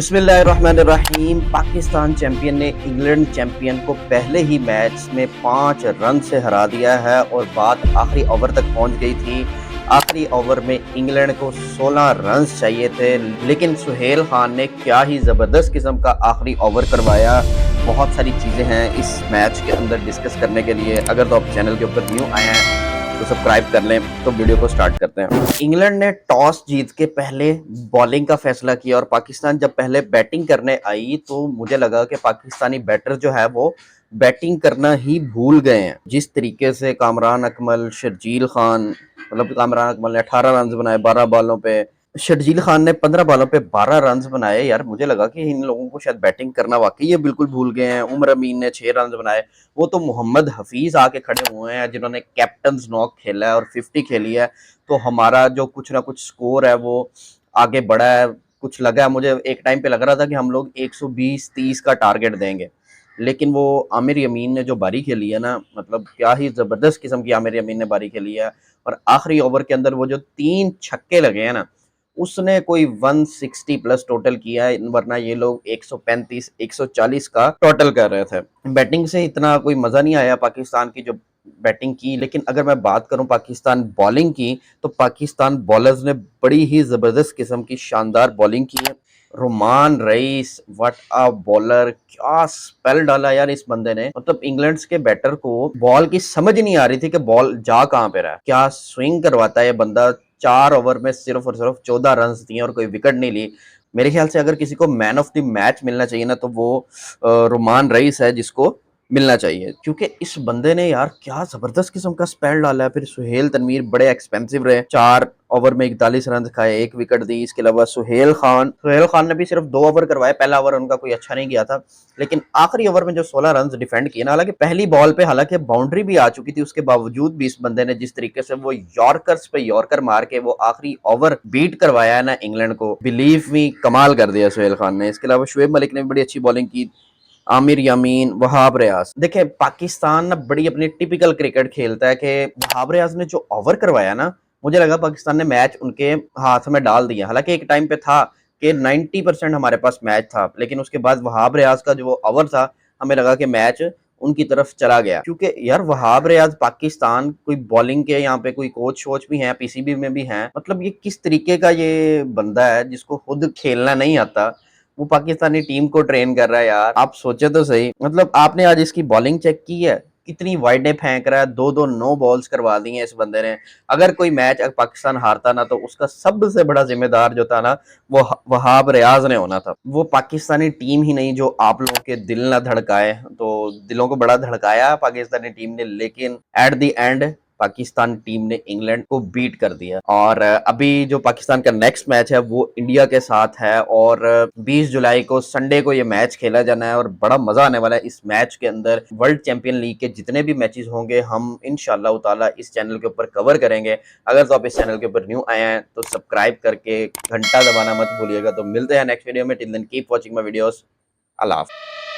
बिस्मिल्लाहिर्रहमानिर्रहीम। पाकिस्तान चैंपियन ने England champion को पहले ही मैच में 5 रन से हरा दिया है और बात आखिरी ओवर तक पहुंच गई थी। आखिरी ओवर में इंग्लैंड को 16 रन चाहिए थे, लेकिन सुहेल खान ने क्या ही ज़बरदस्त किस्म का आखिरी ओवर करवाया। बहुत सारी चीज़ें हैं इस मैच के अंदर डिस्कस करने के लिए। अगर तो आप चैनल के ऊपर न्यू आए हैं तो सब्सक्राइब कर लें। तो वीडियो को स्टार्ट करते हैं। इंग्लैंड ने टॉस जीत के पहले बॉलिंग का फैसला किया और पाकिस्तान जब पहले बैटिंग करने आई तो मुझे लगा कि पाकिस्तानी बैटर जो है वो बैटिंग करना ही भूल गए हैं। जिस तरीके से कामरान अकमल, शर्जील खान, मतलब कामरान अकमल ने 18 रन बनाए 12 बॉलों पे, शर्जील खान ने 15 बॉलों पे 12 रन बनाए। यार मुझे लगा कि इन लोगों को शायद बैटिंग करना वाकई ये बिल्कुल भूल गए हैं। उमर अमीन ने 6 रन बनाए। वो तो मोहम्मद हफीज आके खड़े हुए हैं जिन्होंने कैप्टन नॉक खेला है और 50 खेली है। तो हमारा जो कुछ ना कुछ स्कोर है वो आगे बढ़ा है। कुछ लगा है, मुझे एक टाइम पे लग रहा था कि हम लोग 120-30 का टारगेट देंगे, लेकिन वो आमिर यमीन ने जो बारी खेली है ना, मतलब क्या ही जबरदस्त किस्म की आमिर यमीन ने बारी खेली है। और आखिरी ओवर के अंदर वो जो 3 छक्के लगे हैं ना, उसने कोई 160 प्लस टोटल किया है, वरना ये लोग 135 140 का टोटल कर रहे थे। बैटिंग से इतना कोई मजा नहीं आया पाकिस्तान की जो बैटिंग की। लेकिन अगर मैं बात करूं पाकिस्तान बॉलिंग की, तो पाकिस्तान बॉलर्स ने बड़ी ही जबरदस्त किस्म की शानदार बॉलिंग की है। Rumman Raees, what a bowler, क्या स्पेल डाला यार इस बंदे ने। मतलब इंग्लैंड के बैटर को बॉल की समझ नहीं आ रही थी कि बॉल जा कहां पे रहा है। क्या स्विंग करवाता है ये बंदा। 4 ओवर में सिर्फ और सिर्फ 14 रन दिए और कोई विकेट नहीं ली। मेरे ख्याल से अगर किसी को मैन ऑफ द मैच मिलना चाहिए ना, तो वो रोमान रईस है जिसको मिलना चाहिए, क्योंकि इस बंदे ने यार क्या जबरदस्त किस्म का स्पेल डाला है। फिर सुहेल तनवीर बड़े एक्सपेंसिव रहे, 4 ओवर में 41 रन खाए, 1 विकेट दी। इसके अलावा सुहेल खान ने भी सिर्फ 2 ओवर करवाए। पहला ओवर उनका कोई अच्छा नहीं गया था, लेकिन आखिरी ओवर में जो 16 रन डिफेंड किए ना, हालांकि पहली बॉल पे हालांकि बाउंड्री भी आ चुकी थी, उसके बावजूद भी इस बंदे ने जिस तरीके से वो यॉर्कर्स पे यॉर्कर मार के वो आखिरी ओवर बीट करवाया है ना इंग्लैंड को, बिलीव मी कमाल कर दिया सुहेल खान ने। इसके अलावा शुएब मलिक ने भी बड़ी अच्छी बॉलिंग की। आमिर यामीन, वहाब रियाज, देखे पाकिस्तान ना बड़ी अपनी टिपिकल क्रिकेट खेलता है कि वहाब रियाज ने जो ओवर करवाया ना, मुझे लगा पाकिस्तान ने मैच उनके हाथ में डाल दिया। हालांकि एक टाइम पे था कि 90% हमारे पास मैच था, लेकिन उसके बाद वहाब रियाज का जो ओवर था, हमें लगा कि मैच उनकी तरफ चला गया। क्योंकि यार वहाब रियाज पाकिस्तान कोई बॉलिंग के यहाँ पे कोई कोच शोच भी हैं, पीसीबी में भी हैं। मतलब ये किस तरीके का ये बंदा है जिसको खुद खेलना नहीं आता, वो पाकिस्तानी टीम को ट्रेन कर रहा है। यार आप सोचे तो सही, मतलब आपने आज इसकी बॉलिंग चेक की है, कितनी वाइडें फेंक रहा है। 2-2 नो बॉल्स करवा दी हैं इस बंदे ने। अगर कोई मैच पाकिस्तान हारता ना, तो उसका सबसे बड़ा जिम्मेदार जो था ना, वो वहाब रियाज ने होना था। वो पाकिस्तानी टीम ही नहीं जो आप लोगों के दिल ना धड़काए, तो दिलों को बड़ा धड़काया पाकिस्तानी टीम ने, लेकिन at the end Pakistan team ने इंग्लैंड को बीट कर दिया। और अभी जो पाकिस्तान का नेक्स्ट मैच है वो इंडिया के साथ है, और 20 जुलाई को संडे को ये मैच खेला जाना है और बड़ा मजा आने वाला है इस मैच के अंदर। वर्ल्ड चैंपियन लीग के जितने भी मैचेस होंगे हम इंशाल्लाह ताला इस चैनल के ऊपर कवर करेंगे। अगर तो आप इस चैनल के ऊपर न्यू आए हैं तो सब्सक्राइब करके घंटा दबाना मत भूलिएगा। तो मिलते हैं नेक्स्ट वीडियो में। Till then keep watching my videos. अल्लाह हाफ़िज़।